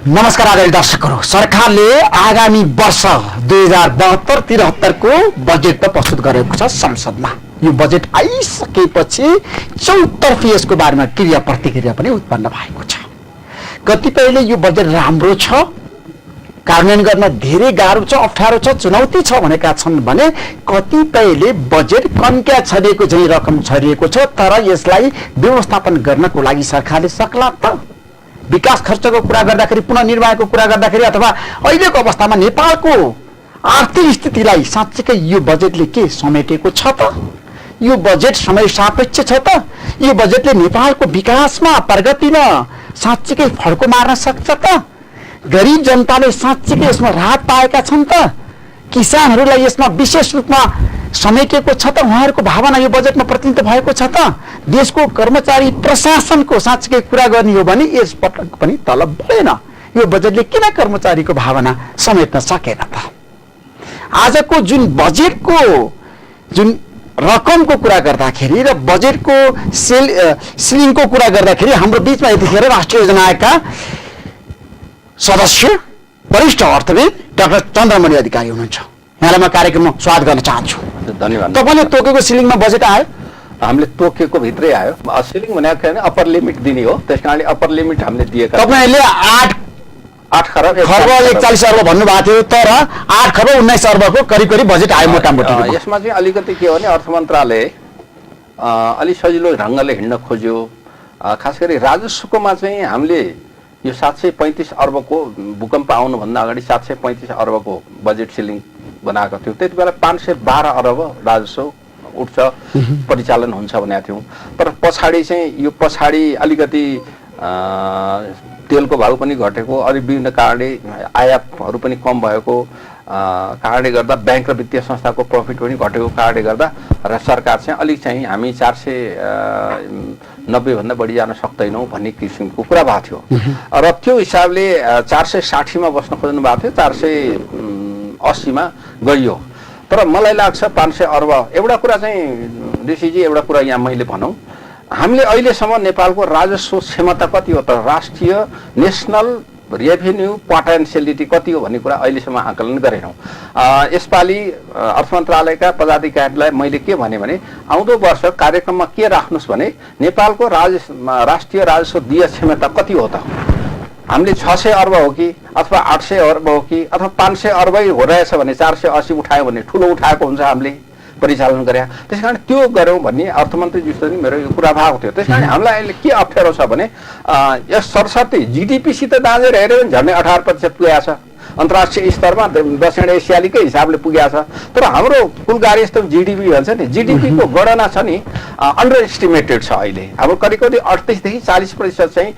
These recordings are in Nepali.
नमस्कार आदरणीय दर्शकहरू, सरकारले आगामी वर्ष 2072-73 को बजेट प्रस्तुत गरेको छ संसदमा। यो बजेट आइसकेपछि चौतर्फी यसको बारेमा क्रिया प्रतिक्रिया पनि उत्पन्न भएको छ। कतिपयले यो बजेट राम्रो छ, कार्यान्वयन गर्न धेरै गाह्रो छ, अप्ठ्यारो छ, चुनौती छ भनेका छन् भने कतिपयले बजेट कन्क्या छरिएको झैं रकम छरिएको छ, तर यसलाई व्यवस्थापन गर्नको लागि सरकारले सक्ला त। विकास खर्चको कुरा गर्दाखेरि, पुनर्निर्माणको कुरा गर्दाखेरि अथवा अहिलेको अवस्थामा नेपालको आर्थिक स्थितिलाई साँच्चै यो बजेटले के समेटेको छ त? यो बजेट समय सापेक्ष छ त? यो बजेटले नेपालको विकासमा, प्रगतिमा साँच्चै फड्को मार्न सक्छ त? गरिब जनताले साँच्चै यसमा राहत पाएका छन् त? किसानहरूलाई यसमा विशेष रूपमा समेटेको छ त? उहाँहरूको भावना यो बजेटमा प्रतिनिधित्व भएको छ त? देशको कर्मचारी प्रशासनको साँच्चै कुरा गर्ने हो भने यस पटक पनि तलब बढेन। यो बजेटले किन कर्मचारीको भावना समेट्न सकेन त? आजको जुन बजेटको जुन रकमको कुरा गर्दाखेरि र बजेटको सिलिङको कुरा गर्दाखेरि हाम्रो बीचमा यतिखेर राष्ट्रिय योजना आयोगका सदस्य वरिष्ठ अर्थविद डाक्टर चन्द्रमणि अधिकारी हुनुहुन्छ। यहाँलाई म कार्यक्रममा स्वागत गर्न चाहन्छु। धन्यवाद। तपाईले तोकेको सिलिङमा बजेट आयो? हामीले तोकेको भित्रै आयो। सिलिङ भनेको हैन, अप्पर लिमिट दिने हो, त्यसकारणले अप्पर लिमिट हामीले दिएका। तपाईले 8 खर्ब 41 अर्ब भन्नुभएको थियो, तर 8 खर्ब 19 अर्बको करिब बजेट आयो मोटामोटी। यसमा चाहिँ अलिकति के हो भने अर्थ मन्त्रालय अलि सजिलो ढङ्गले हिँड्न खोज्यो। खास गरी राजस्वकोमा चाहिँ हामीले यो 735 अर्बको भूकम्प आउनुभन्दा अगाडि 735 अर्बको बजेट सिलिङ बनाएको थियो। त्यति बेला 512 अर्ब राजस्व उठ्छ, परिचालन हुन्छ भनेको थियौँ। तर पछाडि चाहिँ यो अलिकति तेलको भाउ पनि घटेको, अनि विभिन्न कारणले आयातहरू पनि कम भएको कारणले गर्दा ब्याङ्क र वित्तीय संस्थाको प्रफिट पनि घटेको कारणले गर्दा र सरकार चाहिँ अलिक चाहिँ हामी 490 भन्दा बढी जान सक्दैनौँ भन्ने किसिमको कुरा भएको थियो। र त्यो हिसाबले 460 मा बस्न खोज्नु भएको थियो, 480 मा गइयो। तर मलाई लाग्छ 500 अर्ब। एउटा कुरा चाहिँ ऋषिजी, एउटा कुरा यहाँ मैले भनौँ, हामीले अहिलेसम्म नेपालको राजस्व क्षमता कति हो त, राष्ट्रिय नेसनल रेभेन्यू पोटेन्सियलिटी कति हो भन्ने कुरा अहिलेसम्म आकलन गरेनौँ। यसपालि अर्थ मन्त्रालयका पदाधिकारीलाई मैले के भने आउँदो वर्ष कार्यक्रममा के राख्नुहोस् भने नेपालको राष्ट्रिय राजस्व दिय क्षमता कति हो त? हामीले 600 अर्ब हो कि अथवा 800 अर्ब हो कि अथवा 500 अर्बै हो रहेछ भने 480 उठायो भने ठुलो उठाएको हुन्छ हामीले परिचालन गरे। त्यसकारण त्यो गरौँ भन्ने अर्थमन्त्रीज्यूसँग नि मेरो यो कुरा भएको थियो। त्यसकारण हामीलाई अहिले के अप्ठ्यारो छ भने यस सरस्वती जिडिपीसित दाँजेर हेऱ्यो भने झन्डै 18% पुगेको छ। अन्तर्राष्ट्रिय स्तरमा दक्षिण एसियालीकै हिसाबले पुगेको छ। तर हाम्रो कुल कार्यस्थल जिडिपी भन्छ नि, जिडिपीको गणना छ नि अन्डर एस्टिमेटेड छ। अहिले हाम्रो करिब 38 देखि 40% चाहिँ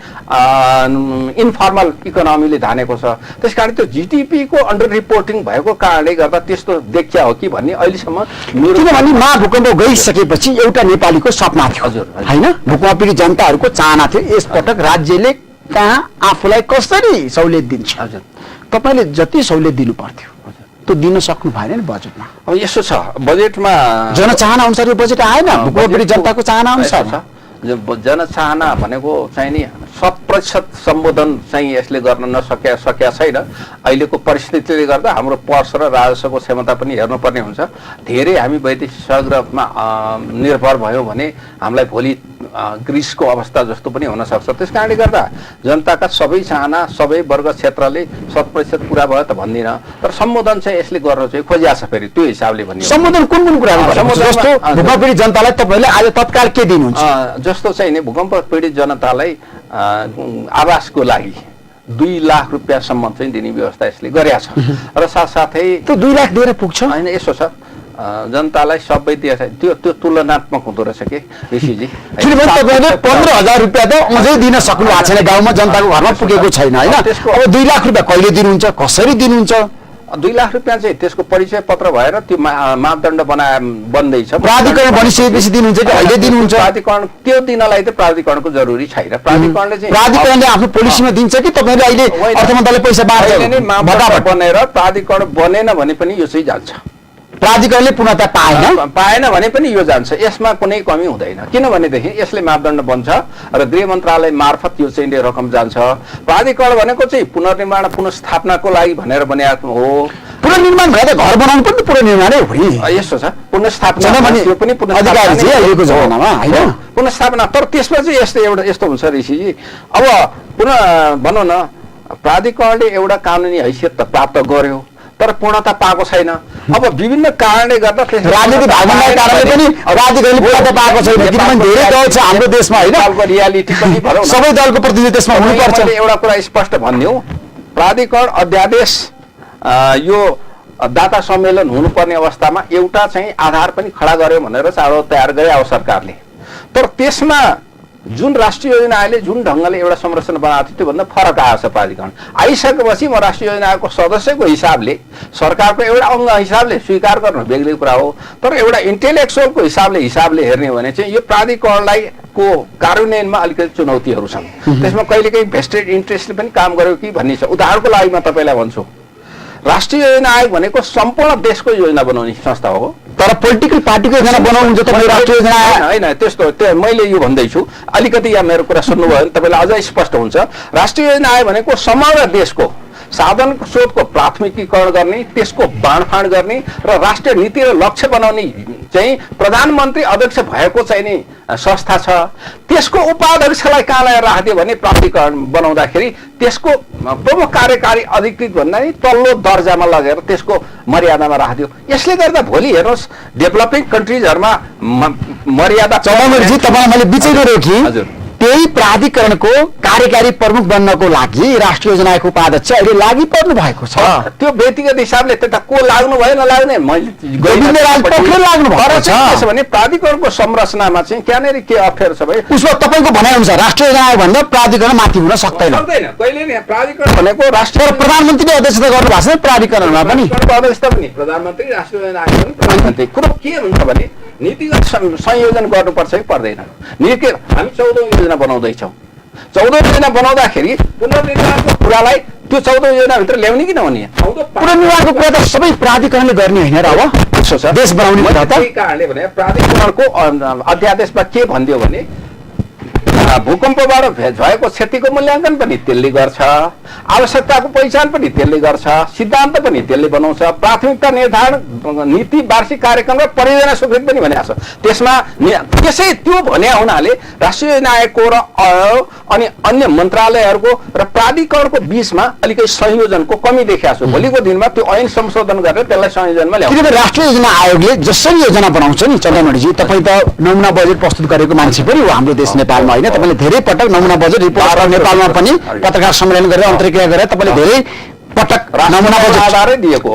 इन्फर्मल इकोनोमीले धानेको छ। त्यसकारण त्यो जिडिपीको अन्डर रिपोर्टिङ भएको कारणले गर्दा त्यस्तो देखिया हो कि भन्ने अहिलेसम्म मेरो, किनभने महाभूकम्प गइसकेपछि एउटा नेपालीको सपना थियो हैन, भूकम्प पीडित जनताहरूको चाहना थियो यसपटक राज्यले कहाँ आफूलाई कसरी सहुलियत दिन्छ। हजुर, तपाईले जति सहुलियत दिनु पर्थ्यो त्यो दिन सक्नु भएन नि बजेटमा। अब यसो छ, बजेटमा जनचाहना अनुसार यो बजेट आएन, भूकम्प पीडित जनताको चाहना अनुसार छ। जनचाहना भनेको चाहिँ नि 100% सम्बोधन चाहिँ यसले गर्न नसकेका छैन। अहिलेको परिस्थितिले गर्दा हाम्रो पर्स र राजस्वको क्षमता पनि हेर्नुपर्ने हुन्छ। धेरै हामी वैदेशिक सहयोगमा निर्भर भयौँ भने हामीलाई भोलि ग्रिसको अवस्था जस्तो पनि हुन सक्छ। त्यसकारणले गर्दा जनताका सबै चाहना सबै वर्ग क्षेत्रले 100% पुरा भयो त भन्दिनँ, तर सम्बोधन चाहिँ यसले गर्न चाहिँ खोजिया छ। फेरि त्यो हिसाबले भन्ने सम्बोधन कुन कुरा जस्तो भूकम्प पीडित जनतालाई तपाईले आज तत्काल के दिनुहुन्छ? जस्तो चाहिँ नि भूकम्प पीडित जनतालाई आवासको लागि 2 लाख रुपियाँसम्म चाहिँ दिने व्यवस्था यसले गरेका छ। र साथसाथै त्यो 2 लाख दिएर पुग्छ होइन, यसो छ जनतालाई सबै दिएछ। त्यो तुलनात्मक हुँदो रहेछ कि ऋषिजी। 15,000 रुपियाँ त अझै दिन सक्नु भएको छैन, गाउँमा जनताको घरमा पुगेको छैन हैन। अब 2 लाख रुपियाँ कहिले दिनुहुन्छ, कसरी दिनुहुन्छ? 2 लाख रुपियाँ चाहिँ त्यसको परिचय पत्र भएर त्यो मापदण्ड बन्दैछ। प्राधिकरण बनिसकेपछि दिनुहुन्छ कि अहिले दिनुहुन्छ? प्राधिकरण त्यो दिनलाई त प्राधिकरणको जरुरी छैन। प्राधिकरणले आफ्नो पोलिसीमा दिन्छ कि तपाईले अहिले अर्थ मन्त्रालयले पैसा बाँड्छ? मापदण्ड बनेर प्राधिकरण बनेन भने पनि यो चाहिँ जान्छ। प्राधिकरणले पूर्णता पाएन पाएन भने पनि यो जान्छ, यसमा कुनै कमी हुँदैन। किनभनेदेखि यसले मापदण्ड बन्छ र गृह मन्त्रालय मार्फत यो चाहिँ रकम जान्छ। प्राधिकरण भनेको चाहिँ पुनर्निर्माण पुनर्स्थापनाको लागि भनेर बनिएको हो। पुनर्निर्माण भने त घर बनाउनु पनि पुनर्निर्माणै हो नि। यस्तो छ, पुनर्स्थापना त्यो पनि अधिकारी चाहिँ अहिलेको जमानामा होइन पुनर्स्थापना। तर त्यसमा चाहिँ यस्तो हुन्छ ऋषिजी, अब पुनः भनौँ न प्राधिकरणले एउटा कानुनी हैसियत त प्राप्त गर्यो तर पूर्णता पाएको छैन। अब विभिन्न कारणले गर्दा राजनीतिक भागभण्डाको कारणले पनि प्राधिकरणले पूर्णता पाएको छैन, किनभने धेरै दल छ हाम्रो देशमा होइन, रियालिटी पनि भनौँ सबै दलको प्रतिनिधि त्यसमा हुनुपर्छ। एउटा कुरा स्पष्ट भनिदिउँ, प्राधिकरण अध्यादेश यो दाता सम्मेलन हुनुपर्ने अवस्थामा एउटा चाहिँ आधार पनि खडा गर्यो भनेर चाँडो तयार गरे अब सरकारले। तर त्यसमा जुन राष्ट्रिय योजना आयोगले जुन ढङ्गले एउटा संरचना बनाएको थियो त्योभन्दा फरक आएको छ। प्राधिकरण आइसकेपछि म राष्ट्रिय योजना आयोगको सदस्यको हिसाबले, सरकारको एउटा अङ्ग हिसाबले स्वीकार गर्नु बेग्लै कुरा हो, तर एउटा इन्टेलेक्चुअलको हिसाबले हेर्ने हो भने चाहिँ यो प्राधिकरणलाई को कार्यान्वयनमा अलिकति चुनौतीहरू छन्। त्यसमा कहिलेकाहीँ भेस्टेड इन्ट्रेस्टले पनि काम गर्यो कि भन्ने छ। उदाहरणको लागि म तपाईँलाई भन्छु, राष्ट्रिय योजना आयोग भनेको सम्पूर्ण देशको योजना बनाउने संस्था हो, तर पोलिटिकल पार्टीको योजना बनाउनुहुन्छ तपाईँ राष्ट्रिय योजना होइन। त्यस्तो मैले यो भन्दैछु, अलिकति यहाँ मेरो कुरा सुन्नुभयो भने तपाईँलाई अझै स्पष्ट हुन्छ। राष्ट्रिय योजना आयोग भनेको समग्र देशको साधन स्रोतको प्राथमिकीकरण गर्ने, त्यसको बाँडफाँड गर्ने र राष्ट्रिय नीति र लक्ष्य बनाउने चाहिँ प्रधानमन्त्री अध्यक्ष भएको चाहिँ नि संस्था छ। त्यसको उपाध्यक्षलाई कहाँ लगाएर राखिदियो भने प्राधिकरण बनाउँदाखेरि त्यसको प्रमुख कार्यकारी अधिकृत भन्दा नि तल्लो दर्जामा लगेर त्यसको मर्यादामा राखिदियो। यसले गर्दा भोलि हेर्नुहोस् डेभलपिङ कन्ट्रिजहरूमा मर्यादा चौधरी तपाईँ मैले बिचैमा रोकी। हजुर, त्यही प्राधिकरणको कार्यकारी प्रमुख बन्नको लागि राष्ट्रिय योजना आयोगको उपाध्यक्ष अहिले लागि पर्नु भएको छ। त्यो व्यक्तिगत हिसाबले त्यता को लाग्नु भयो नलाग्ने गोविन्द राज पोखरेल लाग्नु भएको छ। त्यसो भने प्राधिकरणको संरचनामा चाहिँ त्यहाँनिर के अप्ठ्यारो छ भने उसमा तपाईँको भनाइअनुसार राष्ट्रिय योजना आयोग भन्दा प्राधिकरण माथि हुन सक्दैन। कहिले नि प्राधिकरण भनेको राष्ट्रिय प्रधानमन्त्रीले अध्यक्षता गर्नु भएको छ प्राधिकरणमा पनि, अध्यक्षता पनि प्रधानमन्त्री, राष्ट्रिय योजना आयोग पनि प्रधानमन्त्री। कुरो के हुन्छ भने नीतिगत संयोजन गर्नुपर्छ कि पर्दैन। हामी 14औं योजना बनाउँदैछौँ, 14औं योजना बनाउँदाखेरि पुनर्निर्माणको कुरालाई त्यो 14औं योजनाभित्र ल्याउने कि नहुने? पुनर्निर्माणको कुरा त सबै प्राधिकरणले गर्ने होइन र अब त्यसो छ देश बनाउने कुरा त। त्यही कारणले भने प्राधिकरणको अध्यादेशमा के भनिदियो भने भूकम्पबाट भएको क्षतिको मूल्याङ्कन पनि त्यसले गर्छ, आवश्यकताको पहिचान पनि त्यसले गर्छ, सिद्धान्त पनि त्यसले बनाउँछ, प्राथमिकता निर्धारण नीति वार्षिक कार्यक्रम र परियोजना स्वीकृति पनि भनेको छ त्यसमा। त्यसै त्यो भने हुनाले राष्ट्रिय योजना आयोगको र अनि अन्य मन्त्रालयहरूको र प्राधिकरणको बीचमा अलिकति संयोजनको कमी देखिएको छ। भोलिको दिनमा त्यो ऐन संशोधन गरेर त्यसलाई संयोजनमा ल्याउँछ। किनभने राष्ट्रिय योजना आयोगले जसरी योजना बनाउँछ नि चन्द्रमणिजी, तपाईँ त नमुना बजेट प्रस्तुत गरेको मान्छे पनि हो हाम्रो देश नेपालमा होइन। तपाईँले धेरै पटक नमुना बजेट रिपोर्ट नेपालमा पनि पत्रकार सम्मेलन गरेर अन्तर्क्रिया गरेर तपाईँले धेरै पटक नमुना बजेट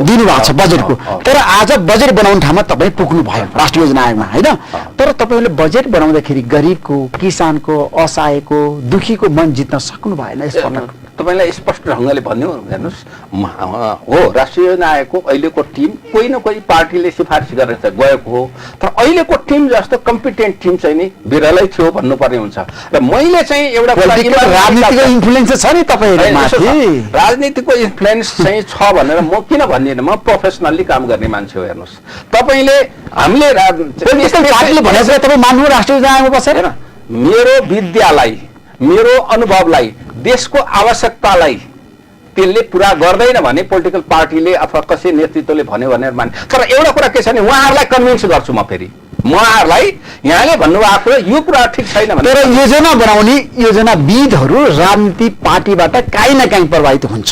दिनुभएको छ बजेटको। तर आज बजेट बनाउने ठाउँमा तपाईँ पुग्नु भयो राष्ट्रिय योजना आयोगमा होइन। तर तपाईँले बजेट बनाउँदाखेरि गरिबको, किसानको, असहायको, दुखीको मन जित्न सक्नु भएन। यसपटक तपाईँलाई स्पष्ट ढङ्गले भन्यो हेर्नुहोस्, हो राष्ट्रिय योजना आयोगको अहिलेको टिम कोही न कोही पार्टीले सिफारिस गरेर गएको हो, तर अहिलेको टिम जस्तो कम्पिटेन्ट टिम चाहिँ नि बिरलै थियो भन्नुपर्ने हुन्छ। र मैले चाहिँ एउटा राजनीतिको इन्फ्लुएन्स छ नि तपाईँहरुमाथि, राजनीतिको इन्फ्लुएन्स चाहिँ छ भनेर म किन भन्दिनँ, म प्रोफेसनल्ली काम गर्ने मान्छे हो। हेर्नुहोस् तपाईँले हामीले पार्टीले भनेको तपाईँ मान्नु राष्ट्रिय योजना आयोगमा बसेर मेरो विद्यालाई, मेरो अनुभवलाई, देशको आवश्यकतालाई त्यसले पुरा गर्दैन भने पोलिटिकल पार्टीले अथवा कसै नेतृत्वले भन्यो भनेर माने। तर एउटा कुरा के छ भने उहाँहरूलाई कन्भिन्स गर्छु म, फेरि उहाँहरूलाई यहाँले भन्नुभएको कुरा यो कुरा ठिक छैन भने। तर योजना बनाउने योजनाविदहरू राजनीतिक पार्टीबाट काहीँ न काहीँ प्रभावित हुन्छ।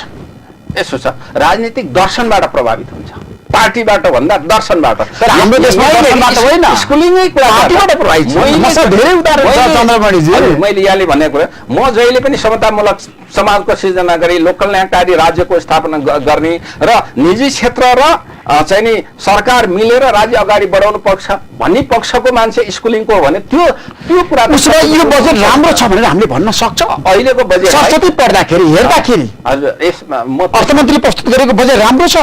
यसो छ, राजनीतिक दर्शनबाट प्रभावित हुन्छ, पार्टीबाट भन्दा दर्शनबाट। तर हाम्रो देशमा दर्शनबाट होइन, स्कुलिङै पार्टीबाट प्रभावित हुन्छ। धेरै उदाहरण छ चन्द्रमणिजी। मैले यहाँले भनेको कुरा, म जहिले पनि समतामूलक समाजको सृजना गरी लोकल न्यायकारी राज्यको स्थापना गर्ने र निजी क्षेत्र र चाहिँ नि सरकार मिलेर राज्य अगाडि बढाउनु पर्छ भन्ने पक्षको मान्छे स्कुलिङको हो भने त्यो कुरा यो बजेट राम्रो छ भनेर हामीले भन्न सक्छ। अहिलेको बजेट सरस्वती पढ्दाखेरि हेर्दाखेरि हजुर यसमा म अर्थमन्त्रीले प्रस्तुत गरेको बजेट राम्रो छ।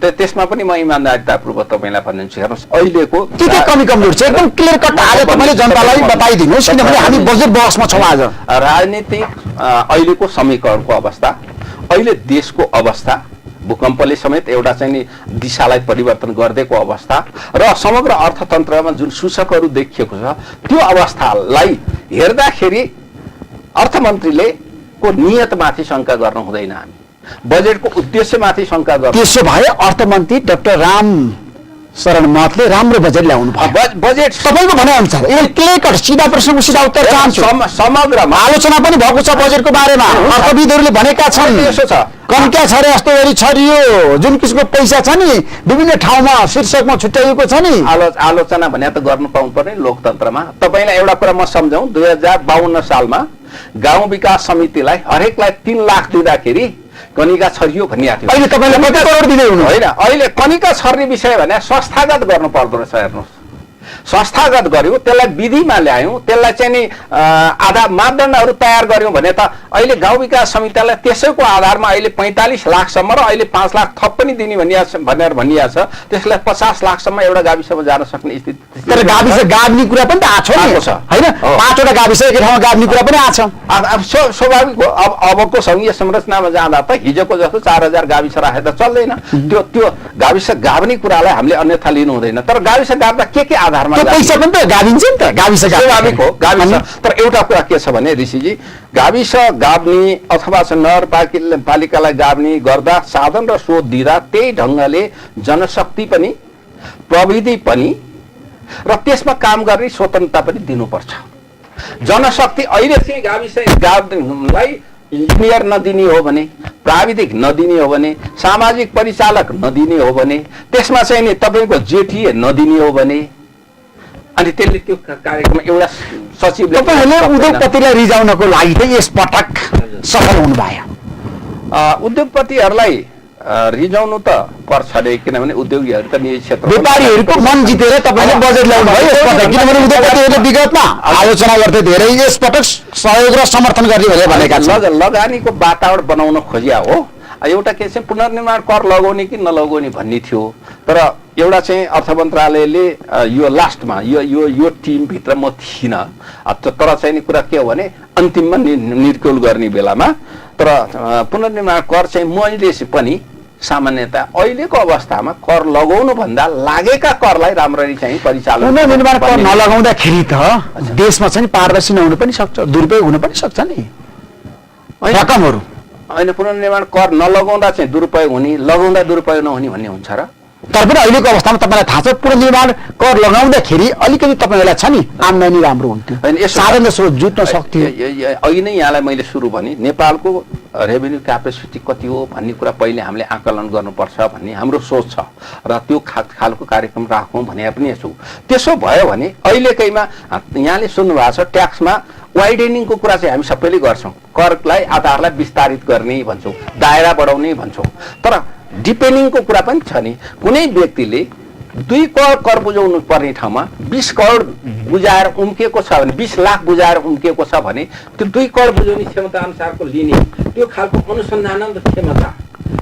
त्यसमा पनि म इमानदारीतापूर्वक तपाईँलाई भनिदिन्छु। हेर्नुहोस् अहिलेको के कमी कमजोर छ एकदम क्लियर कट आज तपाईँले जनतालाई बताइदिनुहोस्, किनभने हामी बजेट बहसमा छौँ आज। राजनीतिक अहिलेको समीकरणको अवस्था, अहिले देशको अवस्था भूकम्पले समेत एउटा चाहिँ नि दिशालाई परिवर्तन गरिदिएको अवस्था र समग्र अर्थतन्त्रमा जुन सूचकहरू देखिएको छ त्यो अवस्थालाई हेर्दाखेरि अर्थमन्त्रीले को नियतमाथि शङ्का गर्नु हुँदैन। हामी बजेटको उद्देश्यमाथि शङ्का गर्नु। त्यसो भए अर्थमन्त्री डाक्टर राम शरण महतले राम्रो बजेट ल्याउनु भयो। बजेट तपाईँको भनाइअनुसार एकदम क्लियर कट सिधा प्रश्नको सिधा उत्तर चाहन्छु। समग्रमा आलोचना पनि भएको छ बजेटको बारेमा। अर्थविदहरूले भनेका छन् यसो छ कन्क्या छरे यस्तो गरी छरियो, जुन किसिमको पैसा छ नि विभिन्न ठाउँमा शीर्षकमा छुट्याइएको छ नि। आलोचना भने त गर्नु पाउनु पर्ने लोकतन्त्रमा। तपाईँलाई एउटा कुरा म सम्झाउँ, 2052 सालमा गाउँ विकास समितिलाई हरेकलाई 3 लाख दिँदाखेरि कनिका छरियो भनिएको थियो। अहिले तपाईँले कति करोड दिँदै हुनु होइन? अहिले कनिका छर्ने विषय भने संस्थागत गर्नु पर्दो रहेछ। हेर्नुहोस्, संस्थागत गर्यो, त्यसलाई विधिमा ल्यायौँ, त्यसलाई चाहिँ नि आधार मापदण्डहरू तयार गर्यौँ भने त अहिले गाउँ विकास समितिलाई त्यसैको आधारमा अहिले 45 लाखसम्म र अहिले 5 लाख थप पनि दिने भनेर भनिएको छ। त्यसलाई 50 लाखसम्म एउटा गाविसमा जान सक्ने स्थिति। तर गाविस गाब्ने कुरा पनि त आएको छ हैन? 5वटा गाविस एकै ठाउँमा गाब्ने कुरा पनि आएको छ। अब स्वाभाविक हो। अबको संघीय संरचनामा जाँदा त हिजोको जस्तो 4000 गाविस राखे त चल्दैन। त्यो गाविस गाब्ने कुरालाई हामीले अन्यथा लिनु हुँदैन। तर गाविस गाब्दा के आधारमा त्यो पैसा पनि त गाभिन्छ नि त। गाविस स्वाभाविक हो गाविस। तर एउटा कुरा के छ भने ऋषिजी, गाविस गाब्ने अथवा नगरपालिकालाई गाब्ने गर्दा साधन र स्रोत दिँदा त्यही ढङ्गले जनशक्ति पनि प्रविधि पनि र त्यसमा काम गर्ने स्वतन्त्रता पनि दिनुपर्छ। जनशक्ति अहिले चाहिँ गाविस गाब्नेलाई इन्जिनियर नदिने हो भने, प्राविधिक नदिने हो भने, सामाजिक परिचालक नदिने हो भने, त्यसमा चाहिँ नि तपाईँको जेठिए नदिने हो भने, अनि त्यसले त्यो कार्यक्रम एउटा सचिवले तपाईँहरूले उद्योगपतिलाई रिजाउनको लागि चाहिँ यसपटक सफल हुनु भयो। उद्योगपतिहरूलाई रिजाउनु त पर्छ नै, किनभने उद्योगीहरू त निजी क्षेत्र व्यापारीहरूको मन जितेर तपाईँले बजेट ल्याउनु भयो यसपटक। किनभने उद्योगपतिहरूले विगतमा आलोचना गर्दै धेरै यसपटक सहयोग र समर्थन गर्ने भनेका छन्। लगानीको वातावरण बनाउन खोजिया हो। एउटा के चाहिँ पुनर्निर्माण कर लगाउने कि नलगाउने भन्ने थियो। तर एउटा चाहिँ अर्थ मन्त्रालयले यो लास्टमा यो टिमभित्र म थिइनँ। तर चाहिँ नि कुरा के हो भने अन्तिममा निर्क्युल गर्ने बेलामा तर पुनर्निर्माण कर चाहिँ मैले पनि सामान्यतया अहिलेको अवस्थामा कर लगाउनु भन्दा लागेका करलाई राम्ररी चाहिँ परिचालन। पुनर्निर्माण कर नलगाउँदाखेरि त देशमा चाहिँ पारदर्शी नहुन पनि सक्छ, दुरुपयोग हुन पनि सक्छ नि रकमहरू। होइन, पुनर्निर्माण कर नलगाउँदा चाहिँ दुरुपयोग हुने, लगाउँदा दुरुपयोग नहुने भन्ने हुन्छ र? तर पनि अहिलेको अवस्थामा तपाईँलाई थाहा छ पुनर्निर्माण कर लगाउँदाखेरि अलिकति तपाईँहरूलाई छ नि आम्दानी राम्रो हुन्थ्यो, साधन र स्रोत जुट्न सक्थ्यो। अघि नै यहाँलाई मैले सुरु भने नेपालको रेभेन्यू क्यापेसिटी कति हो भन्ने कुरा पहिले हामीले आकलन गर्नुपर्छ भन्ने हाम्रो सोच छ र त्यो खालको कार्यक्रम राखौँ भने पनि छु। त्यसो भयो भने अहिलेकैमा यहाँले सुन्नुभएको छ ट्याक्समा वाइडेनिङको कुरा चाहिँ हामी सबैले गर्छौँ। करलाई आधारलाई विस्तारित गर्ने भन्छौँ, दायरा बढाउने भन्छौँ। तर डिपेन्डिङको कुरा पनि छ नि। कुनै व्यक्तिले 2 करोड कर बुझाउनु पर्ने ठाउँमा 20 करोड बुझाएर उम्किएको छ भने, 20 लाख बुझाएर उम्किएको छ भने त्यो 2 करोड बुझाउने क्षमता अनुसारको लिने त्यो खालको अनुसन्धान क्षमता,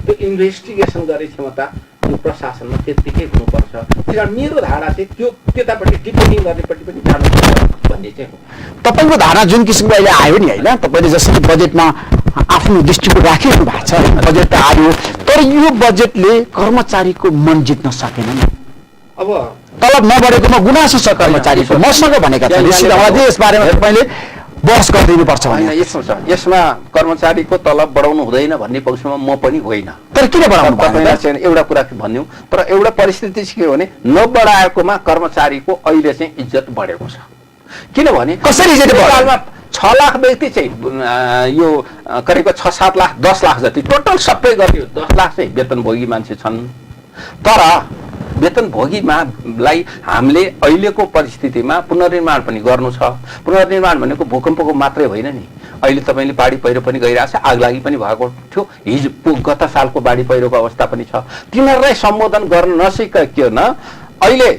त्यो इन्भेस्टिगेसन गर्ने क्षमता त्यो प्रशासनमा त्यत्तिकै हुनुपर्छ। त्यसकारण मेरो धारणा चाहिँ त्यो त्यतापट्टि डिपेन्डिङ गर्नेपट्टि पनि जानुपर्छ भन्ने चाहिँ हो। तपाईँको धारणा जुन किसिमको अहिले आयो नि होइन, तपाईँले जसरी बजेटमा आफ्नो दृष्टिकोण राखिरहनु भएको छ, बजेट त आयो तर यो बजेटले कर्मचारीको मन जित्न सकेन नि। अब तलब नबढेकोमा गुनासो छ कर्मचारीको मसँग भनेका छन्। यसबारेमा तपाईँले बहस गरिदिनुपर्छ होइन। यसमा कर्मचारीको तलब बढाउनु हुँदैन भन्ने पक्षमा म पनि होइन। तर किन बढाउनु तपाईँलाई चाहिँ एउटा कुरा भनिदिउँ, तर एउटा परिस्थिति चाहिँ के हो भने नबढाएकोमा कर्मचारीको अहिले चाहिँ इज्जत बढेको छ। किनभने कसरी इज्जत नेपालमा 6 लाख व्यक्ति चाहिँ यो करिब 6-7 लाख 10 लाख जति टोटल सबै गऱ्यो 10 लाख चाहिँ वेतनभोगी मान्छे छन्। तर वेतनभोगीलाई हामीले अहिलेको परिस्थितिमा पुनर्निर्माण पनि गर्नु छ। पुनर्निर्माण भनेको भूकम्पको मात्रै होइन नि, अहिले तपाईँले बाढी पहिरो पनि गइरहेछ, आगलागी पनि भएको थियो, हिजो गत सालको बाढी पहिरोको अवस्था पनि छ। तिनीहरूलाई सम्बोधन गर्न नसिकिकन अहिले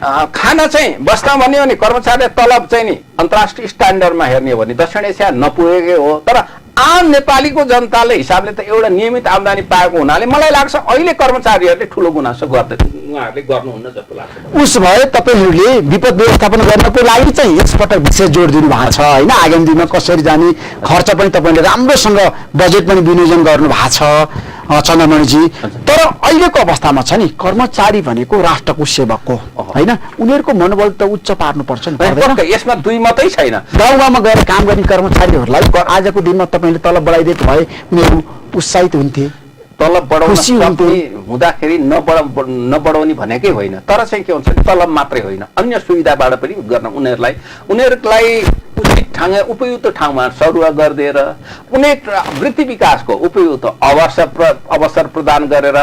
खाना चाहिँ बस्न भन्यो भने कर्मचारीले तलब चाहिँ नि अन्तर्राष्ट्रिय स्ट्यान्डर्डमा हेर्ने हो भने दक्षिण एसिया नपुगेकै हो। तर आम नेपालीको जनताले हिसाबले त एउटा नियमित आम्दानी पाएको हुनाले मलाई लाग्छ अहिले कर्मचारीहरूले ठुलो गुनासो उहाँहरूले गर्नुहुन्न जस्तो लाग्छ। उस भए तपाईँहरूले विपद व्यवस्थापन गर्नको लागि चाहिँ यसपटक विशेष जोड दिनु भएको छ होइन। आगामी दिनमा कसरी जाने खर्च पनि तपाईँले राम्रोसँग बजेट पनि विनियोजन गर्नु भएको छ। चन्द्रमणिजी। तर अहिलेको अवस्थामा छ नि कर्मचारी भनेको राष्ट्रको सेवक हो होइन, उनीहरूको मनोबल त उच्च पार्नुपर्छ नि, पर्दैन? यसमा दुई मात्रै छैन। गाउँ गाउँमा गएर काम गर्ने कर्मचारीहरूलाई आजको दिनमा तपाईँले तलब बढाइदिएको भए उनीहरू उत्साहित हुन्थे, तलब बढाउन खुसी हुन्थे। सक्ने हुँदाखेरि नबढाउने भनेकै होइन, तर चाहिँ के हुन्छ भने तलब मात्रै होइन, अन्य सुविधाबाट पनि गर्न उनीहरूलाई उचित ठाउँ उपयुक्त ठाउँमा सरुवा गरिदिएर उनीहरू वृत्ति विकासको उपयुक्त अवसर प्रदान गरेर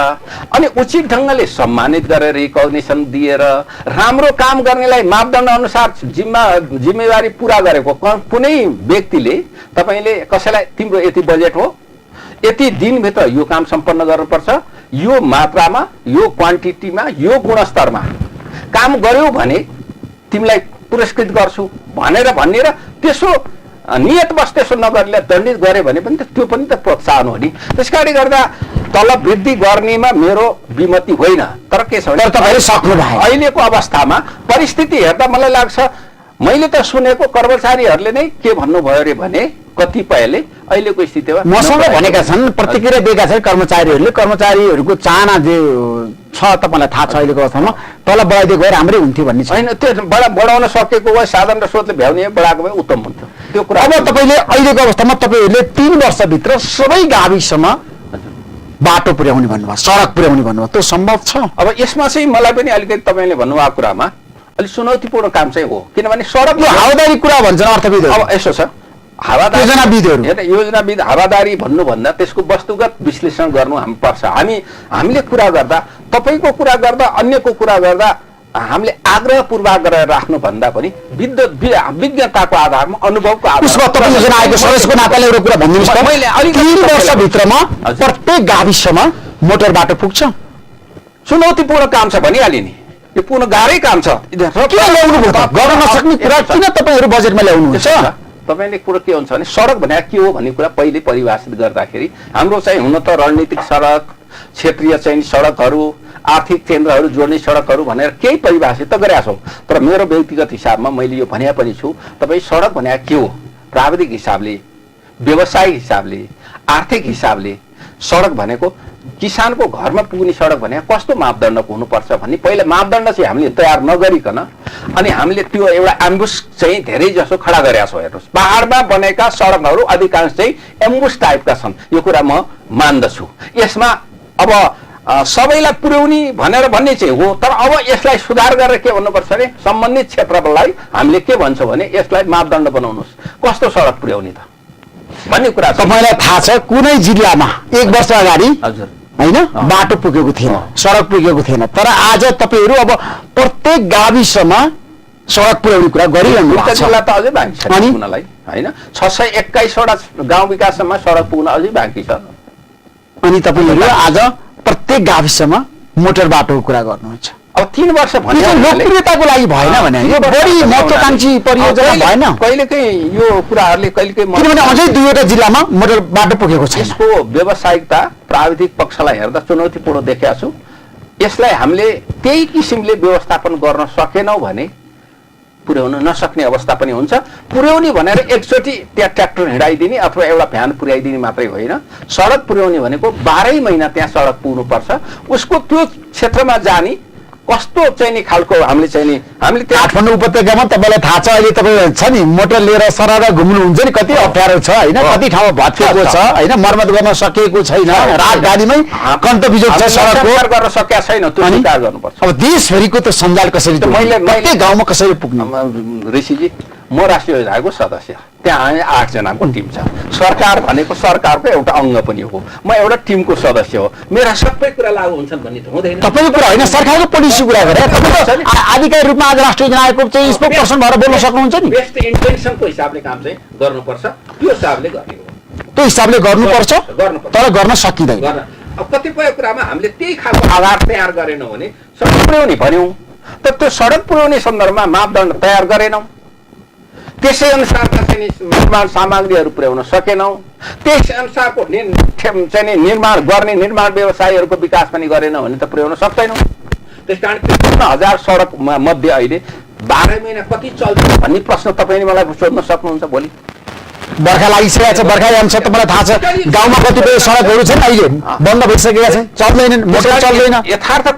अनि उचित ढङ्गले सम्मानित गरेर रिकग्निसन दिएर राम्रो काम गर्नेलाई मापदण्ड अनुसार जिम्मेवारी पुरा गरेको कुनै व्यक्तिले तपाईँले कसैलाई तिम्रो यति बजेट हो, यति दिनभित्र यो काम सम्पन्न गर्नुपर्छ, यो मात्रामा, यो क्वान्टिटीमा, यो गुणस्तरमा काम गर्यौ भने तिमीलाई पुरस्कृत गर्छु भनेर भन्ने र त्यसो नियतवश त्यसो नगरेर दण्डित गरे भने पनि त्यो पनि त प्रोत्साहन हो नि। त्यसकारणले गर्दा तलब वृद्धि गर्नेमा मेरो विमति होइन, तर के छ भने अहिलेको अवस्थामा परिस्थिति हेर्दा मलाई लाग्छ, मैले त सुनेको कर्मचारीहरूले नै के भन्नुभयो अरे भने कतिपयले अहिलेको स्थितिमा मसँग भनेका छन्, प्रतिक्रिया दिएका छन् कर्मचारीहरूले। कर्मचारीहरूको चाहना जे छ तपाईँलाई थाहा छ अहिलेको अवस्थामा तलब बढाइदिएको भए राम्रै हुन्थ्यो भन्ने छ। होइन, त्यो बढाउन सकेको भए साधारण स्रोतले भ्याउने बढाएको भए उत्तम हुन्थ्यो त्यो कुरा। अब तपाईँले अहिलेको अवस्थामा तपाईँहरूले 3 वर्षभित्र सबै गाविसमा बाटो पुर्याउने भन्नुभयो, सडक पुर्याउने भन्नुभयो, त्यो सम्भव छ? अब यसमा चाहिँ मलाई पनि अलिकति तपाईँले भन्नुभएको कुरामा अलिक चुनौतीपूर्ण काम चाहिँ हो, किनभने सडक हावादारी कुरा भन्छन् अर्थविदहरू। अब यसो छ, योजनाविद हावादारी भन्नुभन्दा त्यसको वस्तुगत विश्लेषण गर्नु हामी पर्छ। हामीले कुरा गर्दा, तपाईँको कुरा गर्दा, अन्यको कुरा गर्दा हामीले आग्रह पूर्वाग्रह राख्नु भन्दा पनि विज्ञताको आधारमा अनुभवको वर्षभित्रमा प्रत्येक गाविसमा मोटर बाटो पुग्छ? चुनौतीपूर्ण काम छ भनिहालेँ नि, यो पूर्ण गाह्रै काम छ। गर्न नसक्ने कुरा किन तपाईँहरू बजेटमा ल्याउनुहुन्छ? तपाईँले कुरो के हुन्छ भने सडक भने के हो भन्ने कुरा पहिले परिभाषित गर्दाखेरि हाम्रो चाहिँ हुन त रणनीतिक सडक, क्षेत्रीय चाहिँ सडकहरू, आर्थिक केन्द्रहरू जोड्ने सडकहरू भनेर केही परिभाषित त गरेका छौँ। तर मेरो व्यक्तिगत हिसाबमा मैले यो भने पनि छु, तपाईँ सडक भने के हो प्राविधिक हिसाबले, व्यवसायिक हिसाबले, आर्थिक हिसाबले सडक भनेको किसानको घरमा पुग्ने सडक भने कस्तो मापदण्डको हुनुपर्छ भन्ने पहिला मापदण्ड चाहिँ हामीले तयार नगरिकन अनि हामीले त्यो एउटा एम्बुस चाहिँ धेरै जसो खडा गरेका छौँ। हेर्नुहोस्, पहाडमा बनेका सडकहरू अधिकांश चाहिँ एम्बुस टाइपका छन्, यो कुरा म मान्दछु। यसमा अब सबैलाई पुर्याउने भनेर भन्ने चाहिँ हो, तर अब यसलाई सुधार गरेर के भन्नुपर्छ भने सम्बन्धित क्षेत्रलाई हामीले के भन्छौँ भने यसलाई मापदण्ड बनाउनुहोस्, कस्तो सडक पुर्याउने त भन्ने कुरा। तपाईँलाई थाहा छ कुनै जिल्लामा 1 वर्ष अगाडि होइन बाटो पुगेको थिएन, सडक पुगेको थिएन, तर आज तपाईँहरू अब प्रत्येक गाविसमा सडक पुर्याउने कुरा गरिरहनु भएको छ। जिल्ला त अझै बाँकी छ पुग्नलाई, होइन 621 वटा गाउँ विकासमा सडक पुग्न अझै बाँकी छ। अनि तपाईँहरू आज प्रत्येक गाविसमा मोटर बाटोको कुरा गर्नुहुन्छ। अब 3 वर्ष भने लोकप्रियताको लागि भएन भने यो बढी महत्त्वाकांक्षी परियोजना भएन कहिलेकाहीँ यो कुराहरूले किनभने अझै 2वटा जिल्लामा मोटर बाटो पुगेको छ। यसको व्यावसायिकता प्राविधिक पक्षलाई हेर्दा चुनौतीपूर्ण देखेका छु। यसलाई हामीले त्यही किसिमले व्यवस्थापन गर्न सकेनौँ भने पुर्याउन नसक्ने अवस्था पनि हुन्छ। पुर्याउने भनेर एकचोटि त्यहाँ ट्र्याक्टर हिँडाइदिने अथवा एउटा भ्यान पुर्याइदिने मात्रै होइन, सडक पुर्याउने भनेको 12 महिना त्यहाँ सडक पुग्नुपर्छ। उसको त्यो क्षेत्रमा जाने कस्तो चाहिँ नि खालको हामीले काठमाडौँ उपत्यकामा तपाईँलाई थाहा छ अहिले तपाईँ छ नि मोटर लिएर सरारा घुम्नुहुन्छ नि, कति अप्ठ्यारो छ होइन, कति ठाउँमा भत्किएको छ होइन, मर्मत गर्न सकिएको छैन, राजधानीमै कन्तबिजोग छ, सडकको गर्न सकेका छैन, त्यो स्वीकार गर्नुपर्छ। अब देशभरिको त सञ्जाल कसरी मैले गाउँमा कसरी पुग्नु? ऋषिजी, म राष्ट्रिय योजनाको सदस्य, त्यहाँ 8 जनाको टिम छ। सरकार भनेको सरकारको एउटा अङ्ग पनि हो, म एउटा टिमको सदस्य हो, मेरा सबै कुरा लागू हुन्छन् भन्ने त हुँदैन। तपाईँको कुरा होइन, सरकारको पोलिसी कुरा गरे आधिकारिक रूपमा आज राष्ट्रिय योजनाको चाहिँ स्पोक पर्सन भएर बोल्न सक्नुहुन्छ नि। बेस्ट इन्टेन्सनको हिसाबले काम चाहिँ गर्नुपर्छ, त्यो हिसाबले गर्ने हो, त्यो हिसाबले गर्नुपर्छ, तर गर्न सकिँदैन। अब कतिपय कुरामा हामीले त्यही खालको आधार तयार गरेनौँ भने सडक पुर्याउने भन्यौँ, तर त्यो सडक पुर्याउने सन्दर्भमा मापदण्ड तयार गरेनौँ, त्यसै अनुसारका चाहिँ निर्माण सामग्रीहरू पुर्याउन सकेनौँ, त्यसै अनुसारको चाहिँ निर्माण गर्ने निर्माण व्यवसायीहरूको विकास पनि गरेनौँ भने त पुर्याउन सक्दैनौँ। त्यसकारण 53,000 सडक मध्ये अहिले 12 महिना कति चल्छ भन्ने प्रश्न तपाईँले मलाई सोध्न सक्नुहुन्छ भोलि। बर्खा लागिसकेको छ, बर्खा आउँछ तपाईँलाई थाहा छ गाउँमा कतिपय सडकहरू छन् अहिले बन्द भइसकेका छन्, चल्दैनन्, मोटर चल्दैन। यथार्थ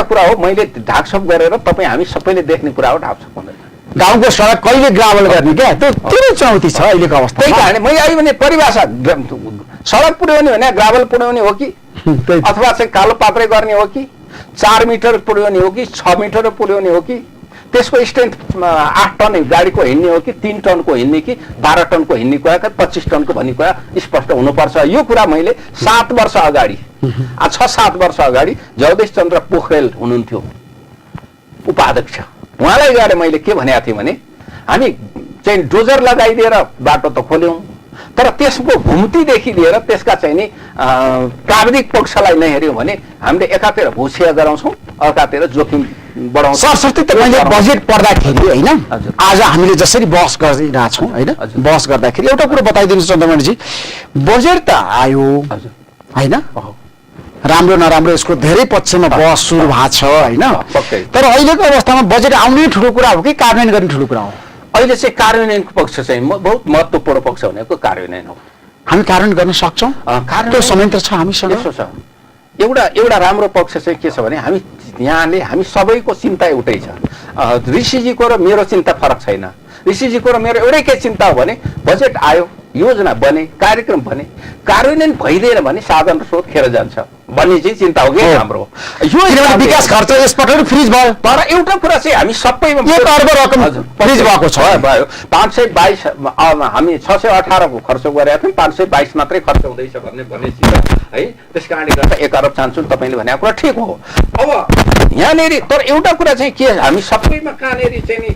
कुरा हो, मैले ढाकछोप गरेर तपाईँ हामी सबैले देख्ने कुरा हो, ढाकछोप हुँदैन। गाउँको सडक कहिले ग्राभल गर्ने क्या, त्यो चुनौती छ अहिलेको अवस्था। त्यही कारण मैले अहिले भने परिभाषा सडक पुर्याउने भने ग्राभल पुर्याउने हो कि अथवा चाहिँ कालो पात्रै गर्ने हो कि 4 मिटर पुर्याउने हो कि 6 मिटर पुर्याउने हो कि त्यसको स्ट्रेन्थ 8 टन गाडीको हिँड्ने हो कि 3 टनको हिँड्ने कि 12 टनको हिँड्ने कुरा, 25 टनको भन्ने कुरा स्पष्ट हुनुपर्छ। यो कुरा मैले 7 वर्ष अगाडि 6-7 वर्ष अगाडि जगदीश चन्द्र पोखरेल हुनुहुन्थ्यो उपाध्यक्ष, उहाँलाई गएर मैले के भनेको थिएँ भने हामी चाहिँ डोजर लगाइदिएर बाटो त खोल्यौँ, तर त्यसको घुम्तीदेखि लिएर त्यसका चाहिँ नि प्राविधिक पक्षलाई नै हेऱ्यौँ भने हामीले एकातिर भुसिया गराउँछौँ, अर्कातिर जोखिम बढाउँछौँ। सरस्वती तपाईँले बजेट पढ्दाखेरि होइन, आज हामीले जसरी बहस गरिरहेछौँ होइन, बहस गर्दाखेरि एउटा कुरो बताइदिनुहोस् चन्द्रमणिजी, बजेट त आयो होइन, राम्रो नराम्रो यसको धेरै पक्षमा बहस सुरु भएको छ होइन, तर अहिलेको अवस्थामा बजेट आउने ठुलो कुरा हो कि कार्यान्वयन गर्ने ठुलो कुरा हो? अहिले चाहिँ कार्यान्वयनको पक्ष चाहिँ बहुत महत्त्वपूर्ण पक्ष भनेको कार्यान्वयन हो। हामी कार्यान्वयन गर्न सक्छौँ, त्यो संयन्त्र छ हामीसँग। यसो छ, एउटा राम्रो पक्ष चाहिँ के छ भने हामी सबैको चिन्ता एउटै छ। ऋषिजीको र मेरो चिन्ता फरक छैन। ऋषिजीको र मेरो एउटै के चिन्ता हो भने बजेट आयो, योजना बने, कार्यक्रम बने, कार्यान्वयन भइदिएन भने साधन स्रोत खेर जान्छ भन्ने चाहिँ चिन्ता हो कि हाम्रो। यो विकास खर्च यसपटक फ्रिज भयो, तर एउटा कुरा चाहिँ हामी सबैमा 1 अर्ब रकम फ्रिज भएको छ। भयो 522, हामी 618 को खर्च गरेका थियौँ, 522 मात्रै खर्च हुँदैछ भन्ने चिन्ता है। त्यस कारणले गर्दा 1 अर्ब चाहन्छु तपाईँले भनेको कुरा ठिक हो। अब यहाँनिर तर एउटा कुरा चाहिँ के, हामी सबैमा कहाँनिर चाहिँ नि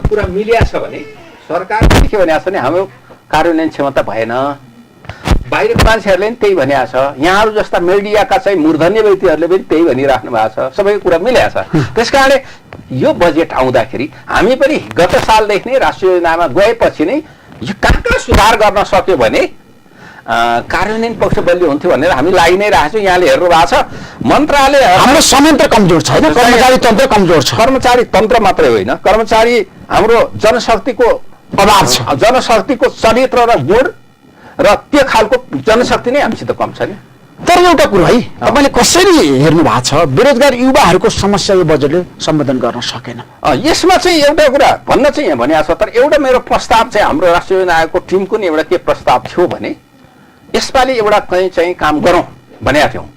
कुरा मिलिया छ भने सरकारले के भनेको छ भने हाम्रो कार्यान्वयन क्षमता भएन, बाहिरको मान्छेहरूले पनि त्यही भनेको छ, यहाँहरू जस्ता मिडियाका चाहिँ मूर्धन्य व्यक्तिहरूले पनि त्यही भनिराख्नु भएको छ, सबै कुरा मिलेको छ। त्यस कारणले यो बजेट आउँदाखेरि हामी पनि गत सालदेखि नै राष्ट्रिय योजनामा गएपछि नै यो कहाँ सुधार गर्न सक्यो भने कार्यान्वयन पक्ष बलियो हुन्थ्यो भनेर हामी लागि नै रहेको छौँ। यहाँले हेर्नु भएको छ मन्त्रालय हाम्रो संयन्त्र कमजोर छ होइन, कर्मचारी तन्त्र कमजोर छ। कर्मचारी तन्त्र मात्रै होइन, कर्मचारी हाम्रो जनशक्तिको अभाव छ, जनशक्तिको चरित्र र गुण र त्यो खालको जनशक्ति नै हामीसित कम छ नि। तर एउटा कुरो है, तपाईँले कसरी हेर्नु भएको छ बेरोजगार युवाहरूको समस्या यो बजेटले सम्बोधन गर्न सकेन? यसमा चाहिँ एउटा कुरा भन्न चाहिँ यहाँ भनेको छ, तर एउटा मेरो प्रस्ताव चाहिँ हाम्रो राष्ट्रिय योजना आयोगको टिमको नि एउटा के प्रस्ताव थियो भने यसपालि एउटा कहीँ चाहिँ काम गरौँ भनेका थियौँ।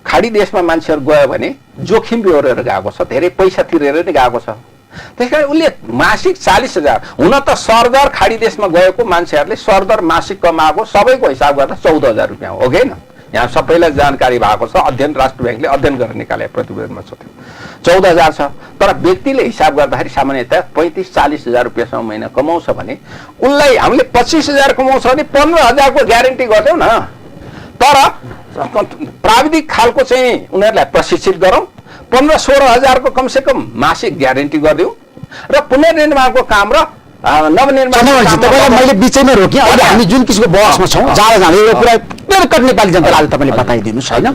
खाडी देशमा मान्छेहरू गयो भने जोखिम बेहोरेर गएको छ, धेरै पैसा तिरेर नै गएको छ। त्यस कारण उसले मासिक 40,000, हुन त सरदर खाडी देशमा गएको मान्छेहरूले सरदर मासिक कमाएको सबैको हिसाब गर्दा 14,000 रुपियाँ हो कि होइन? यहाँ सबैलाई जानकारी भएको छ, अध्ययन राष्ट्र ब्याङ्कले अध्ययन गरेर निकाले प्रतिवेदनमा छ, 14,000 छ। तर व्यक्तिले हिसाब गर्दाखेरि सामान्यतया 35-40,000 रुपियाँसम्म महिना कमाउँछ भने उसलाई हामीले 25,000 कमाउँछ भने 15,000 को ग्यारेन्टी गर्दैनौँ न, तर प्राविधिक खालको चाहिँ उनीहरूलाई प्रशिक्षित गरौँ, 15-16,000 को कमसे कम मासिक ग्यारेन्टी गरिदिउँ र पुनर्निर्माणको काम र नवनिर्माण। मैले बिचैमा रोकेँ, अहिले हामी जुन किसिमको बहसमा छौँ जाँदा यो कुरा क्लियर कट नेपाली जनतालाई आज तपाईँले बताइदिनुहोस् होइन,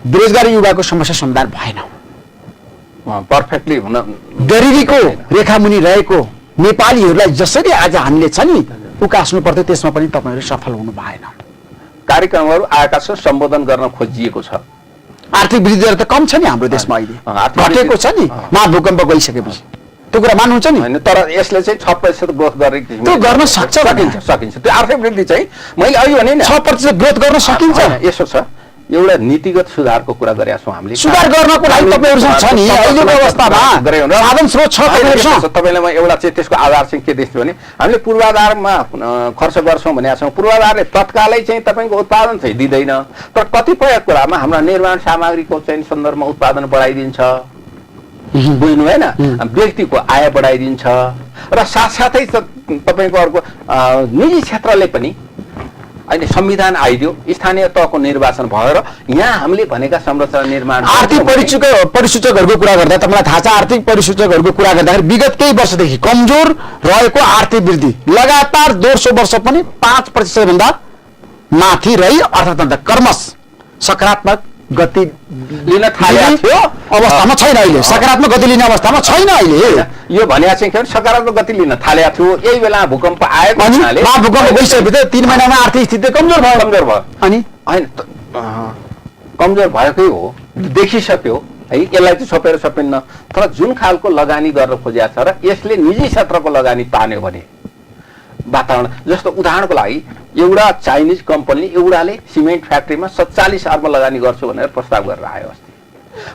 बेरोजगारी युवाको समस्या समाधान भएन, पर्फेक्टली हुन गरिबीको रेखामुनि रहेको नेपालीहरूलाई जसरी आज हामीले छ नि उकास्नु पर्थ्यो त्यसमा पनि तपाईँहरू सफल हुनु भएन। कार्यक्रमहरू आएका छन्, सम्बोधन गर्न खोजिएको छ। आर्थिक वृद्धि दर त कम छ नि हाम्रो देशमा अहिले, घटेको छ नि महाभूकम्प गइसकेपछि, त्यो कुरा मान्नुहुन्छ नि होइन? तर यसले चाहिँ 6% ग्रोथ गरेको त्यो गर्न सकिन्छ। त्यो आर्थिक वृद्धि चाहिँ मैले अघि भने 6% ग्रोथ गर्न सकिन्छ। यसो छ, एउटा नीतिगत सुधारको कुरा गरेका छौँ हामीले। सुधार गर्नको लागि तपाईँहरूसँग छ नि अहिलेको अवस्थामा साधन स्रोत छ तपाईँहरूसँग। तपाईँलाई म एउटा चाहिँ त्यसको आधार चाहिँ के देख्छु भने हामीले पूर्वाधारमा खर्च गर्छौँ भनेका छौँ, पूर्वाधारले तत्कालै चाहिँ तपाईँको उत्पादन चाहिँ दिँदैन, तर कतिपय कुरामा हाम्रो निर्माण सामग्रीको चाहिँ सन्दर्भमा उत्पादन बढाइदिन्छ, बुझ्नु भएन? व्यक्तिको आय बढाइदिन्छ र साथसाथै तपाईँको अर्को निजी क्षेत्रले पनि अहिले संविधान आइदियो, स्थानीय तहको निर्वाचन भएर यहाँ हामीले भनेका संरचना निर्माण। आर्थिक परिसूचकहरूको कुरा गर्दा तपाईँलाई थाहा छ, आर्थिक परिसूचकहरूको कुरा गर्दाखेरि विगत केही वर्षदेखि कमजोर रहेको आर्थिक वृद्धि लगातार दोस्रो वर्ष पनि 5% भन्दा माथि रही अर्थतन्त्र क्रमश सकारात्मक गति लिन थालेको थियो अवस्थामा छैन अहिले, सकारात्मक गति लिने अवस्थामा छैन अहिले। यो भने चाहिँ के भने सकारात्मक गति लिन थालेको थियो। यही बेला भूकम्प आएको अनि हुनाले भूकम्प गइसकेपछि 3 महिनामा आर्थिक स्थिति कमजोर भयो। अनि होइन कमजोर भएकै हो, देखिसक्यो है, यसलाई चाहिँ छोपेर छोपिन्न। तर जुन खालको लगानी गर्न खोजेको छ र यसले निजी क्षेत्रको लगानी पार्ने भने वातावरण, जस्तो उदाहरणको लागि एउटा चाइनिज कम्पनी एउटाले सिमेन्ट फ्याक्ट्रीमा 47 अर्ब लगानी गर्छु भनेर प्रस्ताव गरेर आयो अस्ति।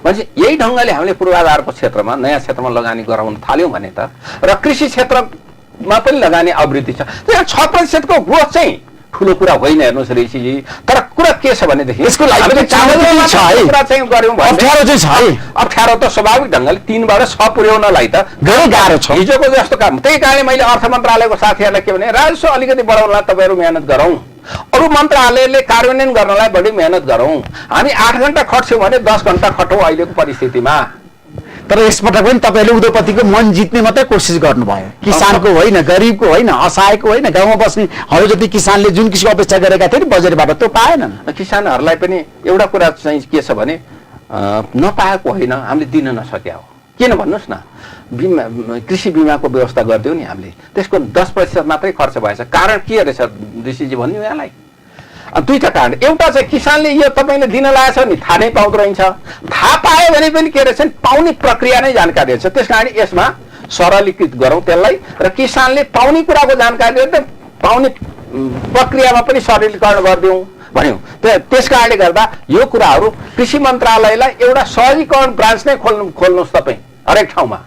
भनेपछि यही ढङ्गले हामीले पूर्वाधारको क्षेत्रमा नयाँ क्षेत्रमा लगानी गराउन थाल्यौँ भने त, र कृषि क्षेत्रमा पनि लगानी अवृद्धि छ। त्यहाँ 6% को ग्रोथ चाहिँ ठुलो कुरा होइन हेर्नुहोस् ऋषिजी। तर कुरा के छ भनेदेखि यसको लागि कुरा चाहिँ गऱ्यौँ भने अप्ठ्यारो चाहिँ छ है। अप्ठ्यारो त स्वाभाविक ढङ्गले 3 बाट 6 पुर्याउनलाई त धेरै गाह्रो छ। हिजोको जस्तो काम। त्यही कारणले मैले अर्थ मन्त्रालयको साथीहरूलाई के भने, राजस्व अलिकति बढाउनलाई तपाईँहरू मेहनत गरौँ, अरू मन्त्रालयले कार्यान्वयन गर्नलाई बढी मेहनत गरौँ। हामी 8 घण्टा खट्छौँ भने 10 घण्टा खटौँ अहिलेको परिस्थितिमा। तर यसपटक पनि तपाईँले उद्योगपतिको मन जित्ने मात्रै कोसिस गर्नुभयो, किसानको होइन, गरिबको होइन, असहायको होइन, गाउँमा बस्ने हर जति किसानले जुन किसिमको अपेक्षा गरेका थिए नि बजेटबाट त्यो पाएनन्। किसानहरूलाई पनि एउटा कुरा चाहिँ के छ भने नपाएको होइन, हामीले दिन नसक्या हो। किन भन्नुहोस् न, बिमा कृषि बिमाको व्यवस्था गरिदियो नि हामीले, त्यसको 10% मात्रै खर्च भएछ। कारण के रहेछ ऋषिजी भन्नु यहाँलाई? दुईटा कारण। एउटा चाहिँ किसानले यो तपाईँले दिन लागेको छ नि थाहा नै पाउँदो रहेछ। थाहा पायो भने पनि के रहेछ, पाउने प्रक्रिया नै जानकारी रहेछ। त्यस कारण यसमा सरलीकृत गरौँ त्यसलाई, र किसानले पाउने कुराको जानकारी पाउने प्रक्रियामा पनि सरलीकरण गरिदिउँ भन्यौँ। त्यस कारणले गर्दा यो कुराहरू कृषि मन्त्रालयलाई एउटा सहजीकरण ब्रान्च नै खोल्नुहोस् तपाईँ हरेक ठाउँमा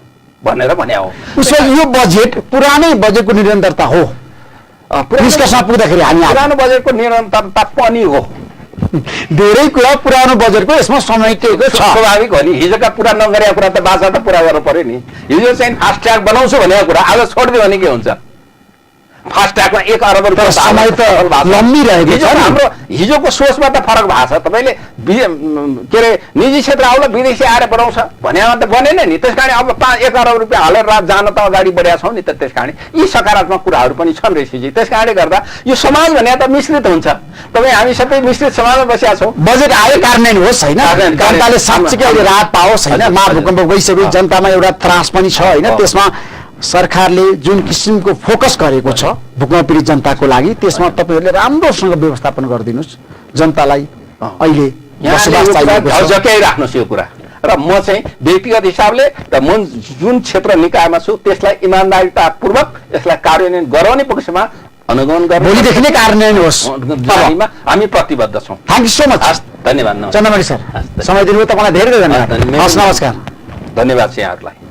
भनेर भने हो। उसो यो बजेट पुरानै बजेटको निरन्तरता हो। निष्कर्षमा पुग्दाखेरि हामी पुरानो बजेटको निरन्तरता पनि हो। धेरै कुरा पुरानो बजेटको यसमा समेटिएको छ। स्वाभाविक हो नि, हिजोका पुरा नगरेका कुरा त बाचा त पुरा गर्नु पर्यो नि। हिजो चाहिँ फास्ट ट्र्याक बनाउँछु भनेको कुरा आज छोडिदियो भने के हुन्छ? फास्ट ट्र्याकमा 1 अर्ब रुपियाँ समय त लम्बिरहेको छ। हाम्रो हिजोको सोचमा त फरक भएको छ। तपाईँले के अरे निजी क्षेत्र आउला विदेशी आएर बनाउँछ भनेमा त बनेन नि। त्यस कारण अब 1 अर्ब रुपियाँ हालेर जान त अगाडि बढेका छौँ नि त। त्यस कारण यी सकारात्मक कुराहरू पनि छन् ऋषिजी। त्यस कारणले गर्दा यो समाज भने त मिश्रित हुन्छ। तपाईँ हामी सबै मिश्रित समाजमा बसेका छौँ। बजेट आयो कार्यान्वयन होस् होइन, जनताले साँच्चै अहिले राहत पाओस् होइन। महाभूकम्प गइसक्यो, जनतामा एउटा त्रास पनि छ होइन। त्यसमा सरकारले जुन किसिमको फोकस गरेको छ भूकम्प पीडित जनताको लागि, त्यसमा तपाईँहरूले राम्रोसँग व्यवस्थापन गरिदिनुहोस्। जनतालाई अहिले बसोबास चाहिएको छ। झक्याइराख्नुहोस् यो कुरा। र म चाहिँ व्यक्तिगत हिसाबले र म जुन क्षेत्र निकायमा छु त्यसलाई इमान्दारितापूर्वक यसलाई कार्यान्वयन गराउने पक्षमा अनुगमन गर्ने, भोलिदेखि नै कार्यान्वयन होस् हामी प्रतिबद्ध छौँ। Thank you so much. धन्यवाद चन्द्रमणि सर, समय दिनुभयो, तपाईँलाई धेरै धेरै धन्यवाद। हस्, नमस्कार। धन्यवाद चाहिँ यहाँहरूलाई।